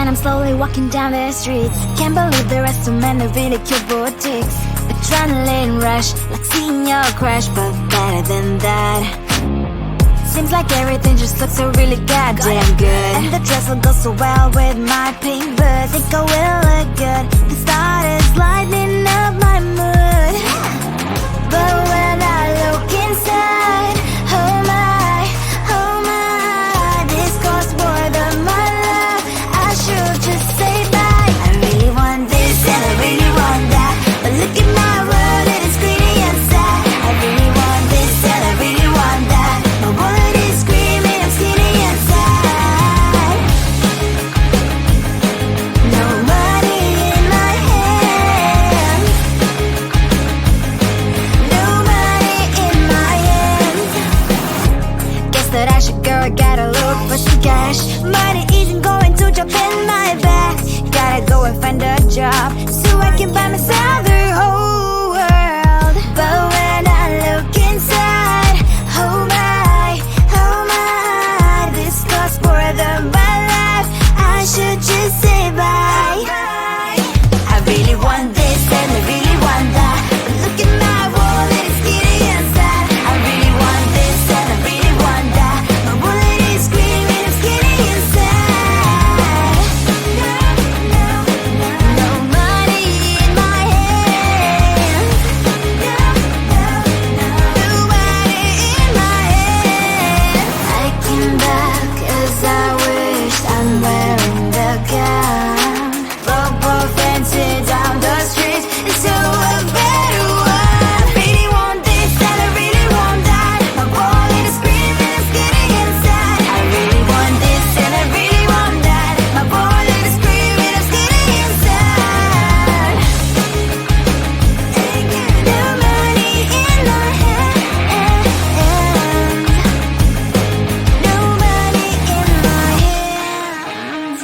I'm slowly walking down the streets. Can't believe there are so many really cute boutiques. Adrenaline rush, like seeing your crush, but better than that. Seems like everything just looks so really goddamn good. And the dress will go so well with my pink boots. Think I will look good. The start is lighting up my mood. But when I look inside, oh my, this costs more than my love. I should just say bye. I really want this and I really want that, but look at my world, it is pretty and sad. I really want this and I really want that. My wallet is screaming, I'm skinny and sad. No money in my hand, no money in my hand. Guess that I should go, I gotta look for some cash. Money isn't going to jump in my bag. Gotta go and find a job so I can buy myself the whole world. But when I look inside, oh my, this costs more than my life. I should just say bye. I really want this and I really want that, but look at my wallet, it's skinny and sad. I really want this and I really want that. My wallet is screaming, I'm skinny and sad. No money in my hand, no money in my hand. I came back as I wished, I'm wearing the gown. Broke fancy down the streets, so a better one. Really want this and I really want that. My wallet is screaming, I'm skinny inside. I really want this and I really want that. My wallet is screaming, I'm skinny inside. No money in my hand, no money in my hands.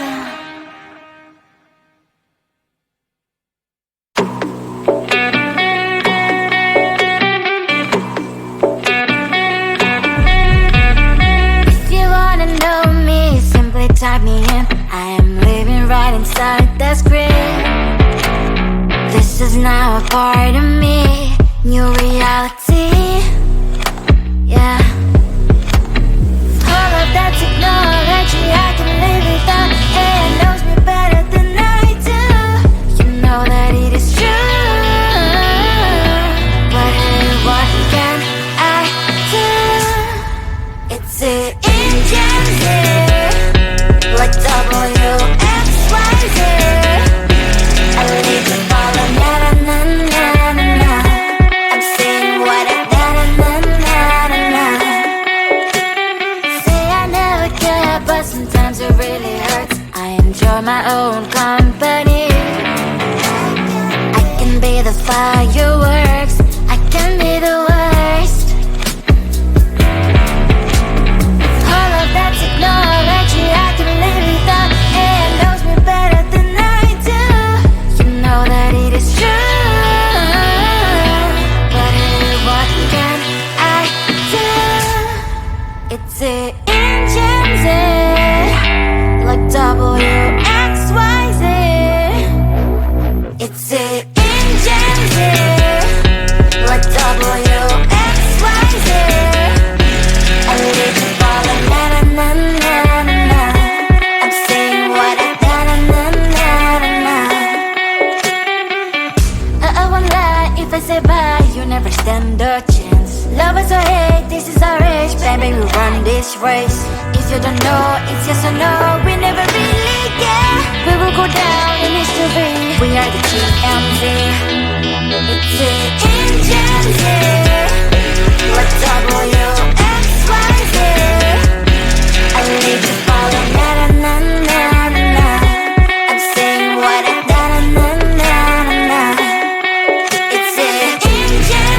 If you wanna know me, simply type me in. I am living right inside the screen. This is now a part of me, new reality. Yeah. All of that technology I can live without, and it knows me better than I do. You know that it is true, but hey, what can I do? It's an engine like WXYZ. I need to follow na na na na na na. I'm saying what I na na na na na. Say I never care, but sometimes it really hurts. I enjoy my own company. I can be the fireworks, I can be the worst. All of that technology I can live without, and it knows me better than I do. You know that it is true, but hey, what can I do? It's an engine like WXYZ. It's an engine like WXYZ. I need to follow na na na na na na. I'm saying what I na na na na na na. I won't lie if I say bye, you never stand a chance. Love us or hate, this is our age, baby, we run this race. If you don't know, it's yes or no, we never really care. We will go down in history, we are the TMZ. It's an engine like WXYZ. I need to follow na na na na na na. I'm saying what I na na na na na. It's an engine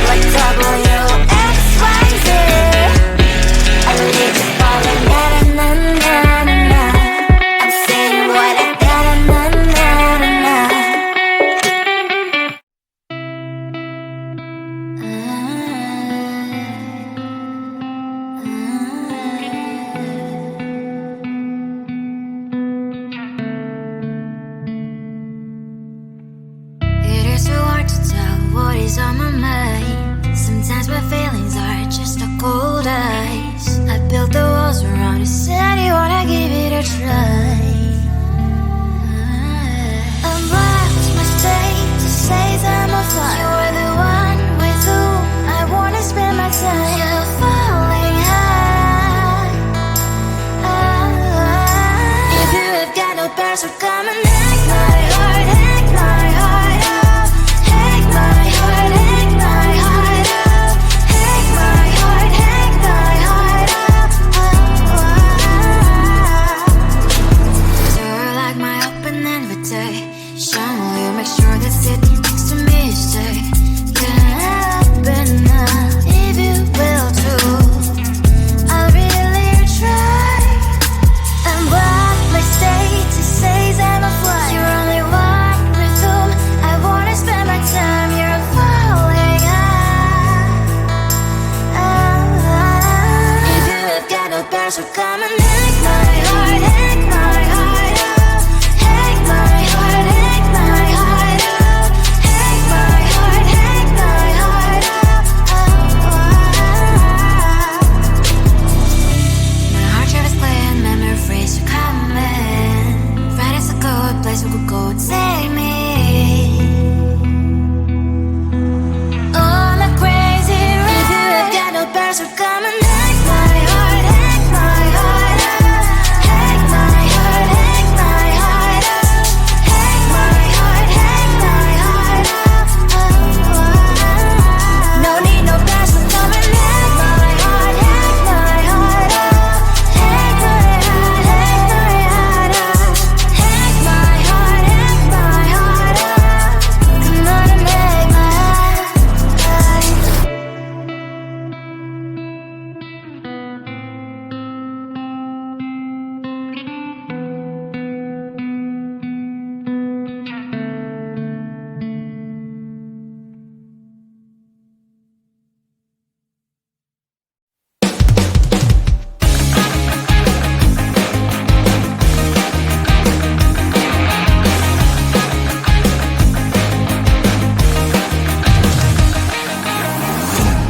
like WXYZ. I need to follow na na na na na na. I'm saying best will come and hack my heart, hack my heart up. Hack my heart, hack my heart up. Hack my heart, hack my heart up. You're like my open invitation. Will you make sure that sitting next to me stay? Can open up if you will too. I'll really try. And what my state says I'm a fly. You're only one with whom I wanna spend my time. You're falling out. If you have got no bears, will come and hack my heart, hack my heart up. Hack my heart, hack my heart up. Hack my heart, hack my heart up. My heart drive is clear, memories are coming. Friday's a good place we could go and save me. On a crazy ride. If you have got no bears, will come and hack my heart, hack my heart up. Hack my heart, hack my heart up. Hack my heart, hack my heart up. No need no bears, will come and hack my heart, hack my heart up. Hack my heart, hack my heart up. Hack my heart, hack my heart up. Come on and make my heart.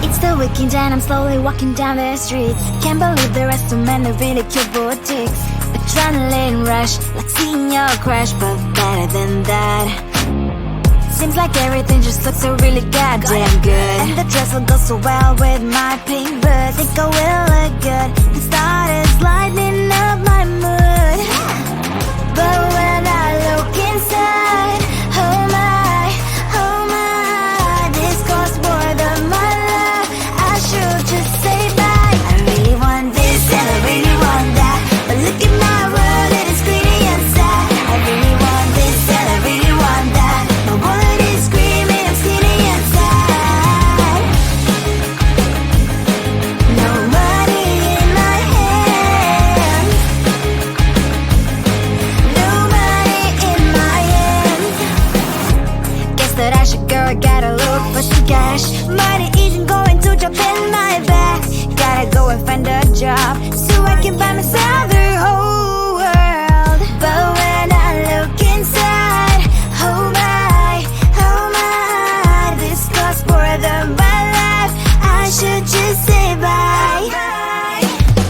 It's the weekend and I'm slowly walking down the streets. Can't believe there are so many really cute boutiques. Adrenaline rush, like seeing your crush, but better than that. Seems like everything just looks so really goddamn good. And the dress will go so well with my pink boots. Think I will look good. The starters lighting up my mood. But when I look inside, oh my, this costs more than my love. I should just say bye. I really want this and I really want that, but look at my world, it is pretty inside. I really want this and I really want that. My wallet is screaming, I'm skinny inside. No money in my hand. No money in my hand. Guess that I should go, gotta look for some cash. Money isn't going to drop in my bag. Gotta go and find a job so I can buy myself the whole world. But when I look inside, oh my, this costs more than my life. I should just say bye.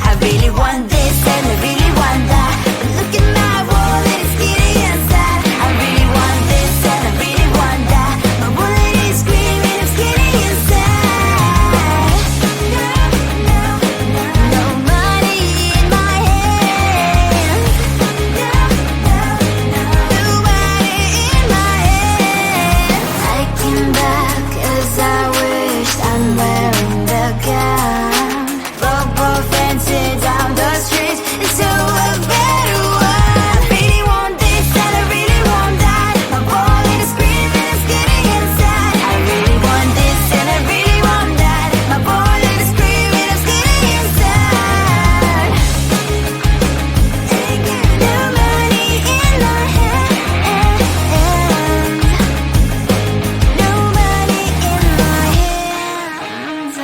I really want this and I really want that, but look at my wallet, it's skinny inside. I really want this and I really want that. My wallet is screaming, I'm skinny inside. No money in my hand. No money in my hand. I came back as I wished. I'm wearing the gown. Bobo fancy down the streets into a better one. I really want this and I really want that. My wallet is screaming, it's getting inside. I really want this and I really want that. My wallet is screaming, it's getting inside. No money in my hand. No money in my hands.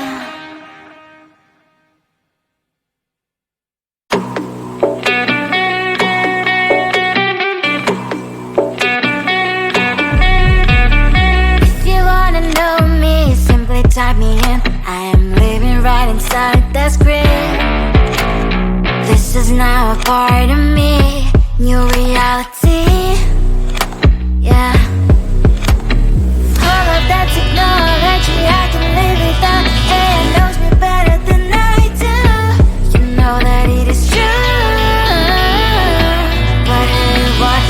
If you wanna know me, simply type me in. I am living right inside the script. This is now a part of me, new reality. Yeah. All of that technology, I can live without. And it knows me better than I do. You know that it is true. But hey, what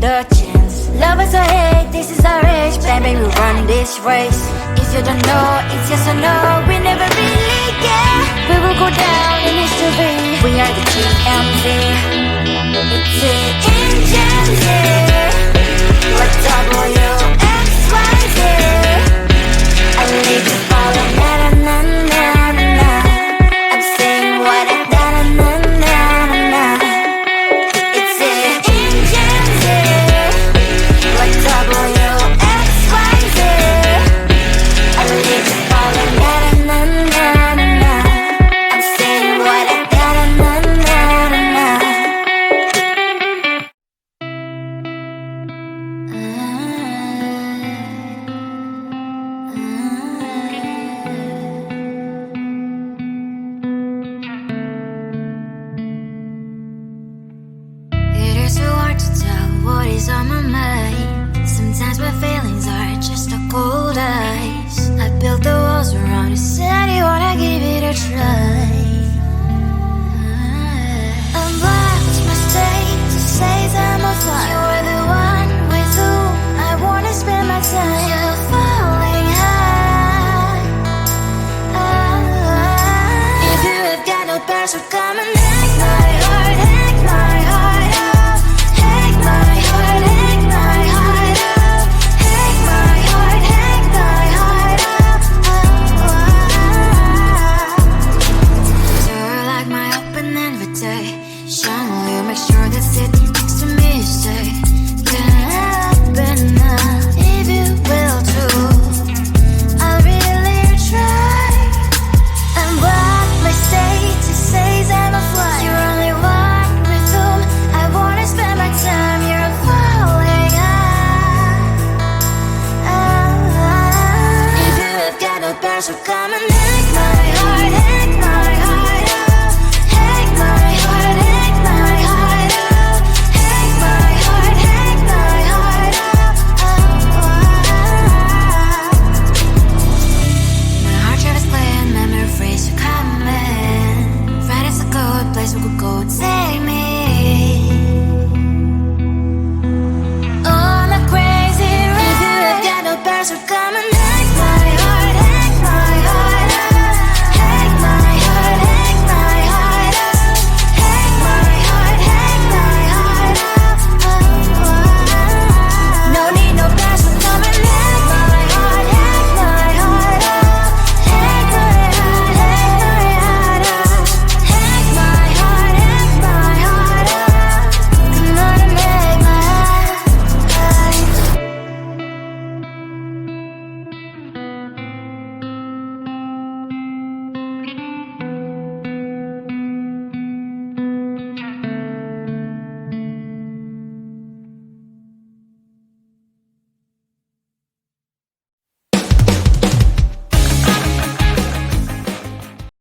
second chance. Love us or hate, this is our age. Baby, we're running this race. If you don't know, it's yes or no. We never really care. We will go down in history. We are the TMZ. It's the engines, like WXYZ. I need to follow, na na na na na. I'm saying what I na na na na na. It's the engines, like WXYZ. I need to follow, na na na na na. I'm saying what I na na na na na. It is so hard to tell what is on my mind. Sometimes my feelings are just a cold ice. I built the walls around you, said you wanna give it a try. I'm lost, mistake to say I'm a fly. You're the one with whom I wanna spend my time. You're falling high. If you have got no password, come and hack my heart, hack my heart up. Hack my heart, hack my heart up. Hack my heart, hack my heart up. You're like my open invitation. Will you make sure that sitting next to me you stay? Can happen now, if you will too. I'll really try. And what my status says I'm a fly. You're only one with whom I wanna spend my time. You're falling high. If you have got no password, come and hack my heart, hack my heart up. Hack my heart, hack my heart up. Hack my heart, hack my heart up. My heart travels playing memory phrase you coming. Friday's a good place we could go, take me on a crazy ride. If you have got no password, come and